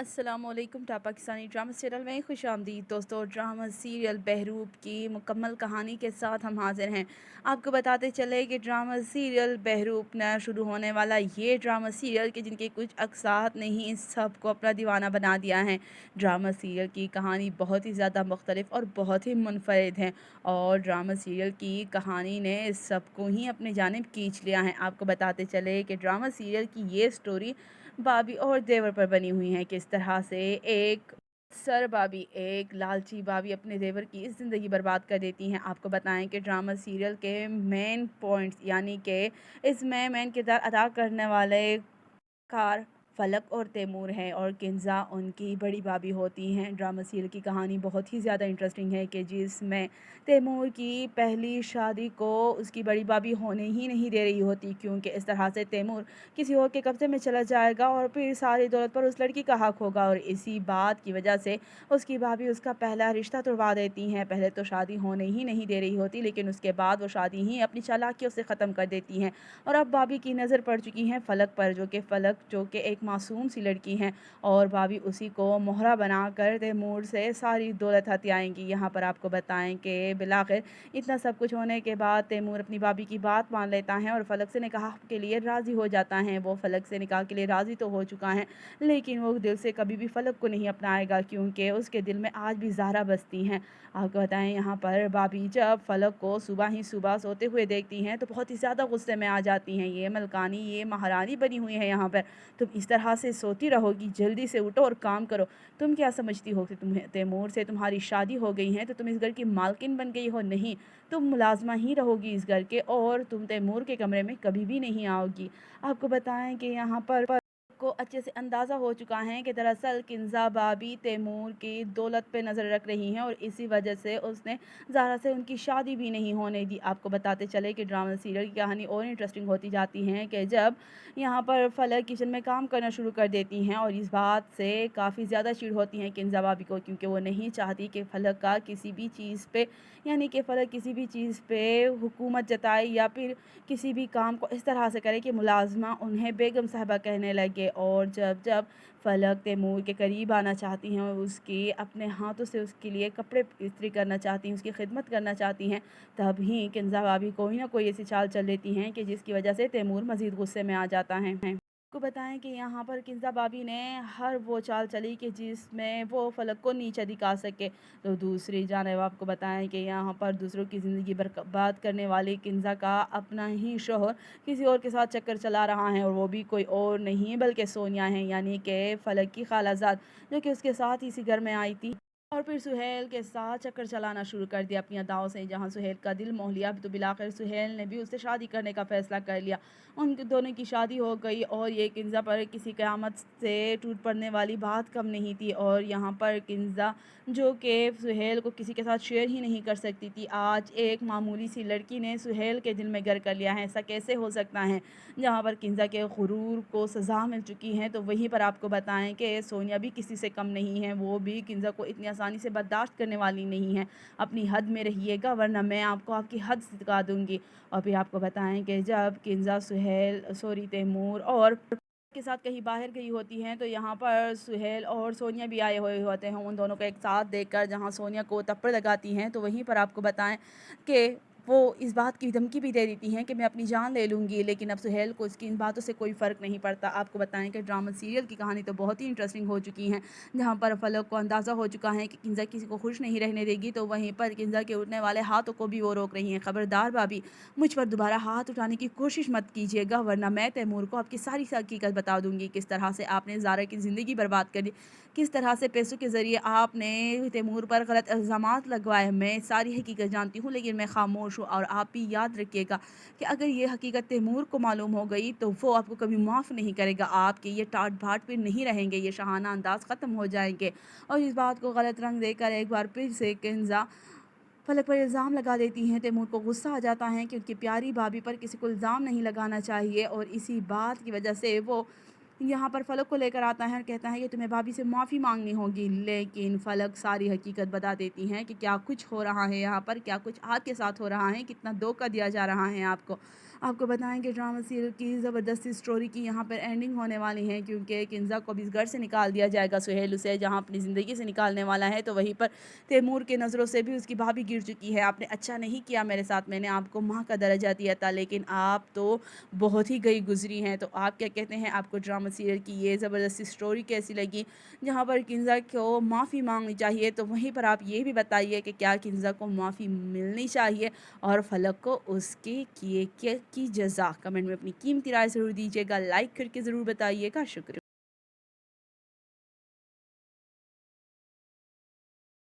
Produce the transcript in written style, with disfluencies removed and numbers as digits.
अस्सलाम वालेकुम Pakistani drama serial में खुश आमदीद दोस्तों। ड्रामा सीरियल बहरूप की मुकम्मल कहानी के साथ हम हाजिर हैं। आपको बताते चले कि ड्रामा सीरियल बहरूप नया शुरू होने वाला ये ड्रामा सीरियल के जिनके कुछ अक्सात ने ही इस सब को अपना दीवाना बना दिया है। ड्रामा सीरियल की कहानी बहुत ही ज़्यादा मुख्तलिफ और बहुत ही मुनफरिद है और ड्रामा सीरियल की कहानी ने इस सब को ही अपनी जानिब खींच लिया है। आपको बताते चले कि ड्रामा सीरियल की ये स्टोरी भाभी और देवर पर बनी हुई हैं। किस तरह से एक सर भाभी, एक लालची भाभी अपने देवर की ज़िंदगी बर्बाद कर देती हैं। आपको बताएं कि ड्रामा सीरियल के मेन पॉइंट्स यानी कि इसमें मेन किरदार अदा करने वाले कार फलक और तैमूर हैं और किंजा उनकी बड़ी भाभी होती हैं। ड्रामा सीरियल की कहानी बहुत ही ज़्यादा इंटरेस्टिंग है कि जिसमें तैमूर की पहली शादी को उसकी बड़ी भाभी होने ही नहीं दे रही होती, क्योंकि इस तरह से तैमूर किसी और के कब्ज़े में चला जाएगा और फिर सारी दौलत पर उस लड़की का हक होगा। और इसी बात की वजह से उसकी भाभी उसका पहला रिश्ता तुड़वा देती हैं। पहले तो शादी होने ही नहीं दे रही होती, लेकिन उसके बाद वो शादी ही अपनी चालाकियों से ख़त्म कर देती हैं। और अब भाभी की नज़र पड़ चुकी है फ़लक पर, जो कि एक मासूम सी लड़की हैं और भाभी उसी को मोहरा बनाकर तैमूर से सारी दौलत हथियाएंगी। यहाँ पर आपको बताएं कि बिलाखिर इतना सब कुछ होने के बाद तैमूर अपनी भाभी की बात मान लेता है और फ़लक से निकाह के लिए राज़ी हो जाता है। वो फ़लक से निकाह के लिए राज़ी तो हो चुका है, लेकिन वो दिल से कभी भी फ़लक को नहीं अपनाएगा, क्योंकि उसके दिल में आज भी ज़हरा बसती हैं। आपको बताएं यहाँ पर भाभी जब फ़लक को सुबह ही सुबह सोते हुए देखती हैं तो बहुत ही ज़्यादा गुस्से में आ जाती हैं। ये मलकानी, ये महारानी बनी हुई है यहाँ पर, तुम इस तरह से सोती रहोगी? जल्दी से उठो और काम करो। तुम क्या समझती हो कि तुम्हें तैमूर से तुम्हारी शादी हो गई है तो तुम इस घर की मालकिन बन गई हो? नहीं, तुम मुलाजमा ही रहोगी इस घर के और तुम तैमूर के कमरे में कभी भी नहीं आओगी। आपको बताएं कि यहाँ पर को अच्छे से अंदाज़ा हो चुका है कि दरअसल किंजा भाभी तैमूर की दौलत पे नज़र रख रही हैं और इसी वजह से उसने ज़ारा से उनकी शादी भी नहीं होने दी। आपको बताते चले कि ड्रामा सीरियल की कहानी और इंटरेस्टिंग होती जाती है कि जब यहाँ पर फलक किचन में काम करना शुरू कर देती हैं और इस बात से काफ़ी ज़्यादा चिढ़ होती हैं किंजा भाभी को, क्योंकि वो नहीं चाहती कि फ़लक का किसी भी चीज़ पे यानी कि फ़लक किसी भी चीज़ पे हुकूमत जताए या फिर किसी भी काम को इस तरह से करे कि मुलाजमा उन्हें बेगम साहिबा कहने लगे। और जब जब फ़लक तैमूर के करीब आना चाहती हैं और उसकी अपने हाथों से उसके लिए कपड़े इस्त्री करना चाहती हैं, उसकी खिदमत करना चाहती हैं, तभी किंजा भाभी कोई ना कोई ऐसी चाल चल लेती हैं कि जिसकी वजह से तैमूर मज़ीद गुस्से में आ जाता है। आपको बताएं कि यहाँ पर किंजा भाभी ने हर वो चाल चली कि जिसमें वो फ़लक को नीचे दिखा सके। तो दूसरी जानिब आपको बताएं कि यहाँ पर दूसरों की ज़िंदगी बर्बाद करने वाली किंजा का अपना ही शोहर किसी और के साथ चक्कर चला रहा है और वो भी कोई और नहीं बल्कि सोनिया है, यानी कि फ़लक की खालाजाद, जो कि उसके साथ ही इसी घर में आई थी। और फिर सुहेल के साथ चक्कर चलाना शुरू कर दिया अपनी अदाओं से। जहाँ सुहेल का दिल मोह लिया तो बिलाखिर सुहेल ने भी उससे शादी करने का फ़ैसला कर लिया। उन दोनों की शादी हो गई और ये किंजा पर किसी क़यामत से टूट पड़ने वाली बात कम नहीं थी। और यहाँ पर किंजा, जो कि सुहेल को किसी के साथ शेयर ही नहीं कर सकती थी, आज एक मामूली सी लड़की ने सुहेल के दिल में घर कर लिया है। ऐसा कैसे हो सकता है? जहाँ पर किंजा के गुरूर को सज़ा मिल चुकी है, तो वहीं पर आपको बताएं कि सोनिया भी किसी से कम नहीं है। वो भी किंजा को इतनी आसानी से बर्दाश्त करने वाली नहीं है। अपनी हद में रहिएगा वरना मैं आपको आपकी हद सिखा दूंगी। और फिर आपको बताएं कि जब किंजा सुहेल सॉरी तैमूर और के साथ कहीं बाहर गई होती हैं तो यहाँ पर सुहेल और सोनिया भी आए हुए होते हैं। उन दोनों को एक साथ देखकर जहाँ सोनिया को थप्पड़ लगाती हैं तो वहीं पर आपको बताएं कि वो इस बात की धमकी भी दे देती हैं कि मैं अपनी जान ले लूँगी, लेकिन अब सुहेल को इसकी इन बातों से कोई फ़र्क नहीं पड़ता। आपको बताएं कि ड्रामा सीरियल की कहानी तो बहुत ही इंटरेस्टिंग हो चुकी है, जहाँ पर फलक को अंदाज़ा हो चुका है कि किंजा किसी को खुश नहीं रहने देगी, तो वहीं पर किंजा के उठने वाले हाथों को भी वो रोक रही हैं। खबरदार भाभी, मुझ पर दोबारा हाथ उठाने की कोशिश मत कीजिएगा वरना मैं तैमूर को आपकी सारी हकीकत बता दूंगी। किस तरह से आपने ज़ारा की ज़िंदगी बर्बाद कर दी, किस तरह से पैसों के ज़रिए आपने तैमूर पर गलत इल्ज़ामात लगवाए। मैं सारी हकीकत जानती हूँ, लेकिन मैं खामोश हूँ। और आप भी याद रखिएगा कि अगर ये हकीकत तैमूर को मालूम हो गई तो वो आपको कभी माफ़ नहीं करेगा। आपके ये टाट भाट फिर नहीं रहेंगे, ये शाहाना अंदाज ख़त्म हो जाएंगे। और इस बात को गलत रंग देकर एक बार फिर से किंजा फलक पर इल्ज़ाम लगा देती हैं। तैमूर को गुस्सा आ जाता है कि उनकी प्यारी भाभी पर किसी को इल्ज़ाम नहीं लगाना चाहिए और इसी बात की वजह से वो यहाँ पर फलक को लेकर आता है और कहता है कि तुम्हें भाभी से माफ़ी मांगनी होगी। लेकिन फलक सारी हकीकत बता देती हैं कि क्या कुछ हो रहा है यहाँ पर, क्या कुछ आपके साथ हो रहा है, कितना धोखा दिया जा रहा है आपको। आपको बताएं कि ड्रामा सीरियल की ज़बरदस्ती स्टोरी की यहाँ पर एंडिंग होने वाली है, क्योंकि किंजा को भी इस घर से निकाल दिया जाएगा। सुहेल उसे जहाँ अपनी ज़िंदगी से निकालने वाला है, तो वहीं पर तैमूर के नज़रों से भी उसकी भाभी गिर चुकी है। आपने अच्छा नहीं किया मेरे साथ, मैंने आपको माँ का दर्जा दिया था, लेकिन आप तो बहुत ही गई गुजरी हैं। तो आप क्या कहते हैं, आपको ड्रामा सीरियल की ये ज़बरदस्ती स्टोरी कैसी लगी, जहाँ पर किंजा को माफ़ी मांगनी चाहिए? तो वहीं पर आप ये भी बताइए कि क्या किंजा को माफ़ी मिलनी चाहिए और फलक को उसके किए की जज़ा? कमेंट में अपनी कीमती राय ज़रूर दीजिएगा, लाइक करके ज़रूर बताइएगा। शुक्रिया।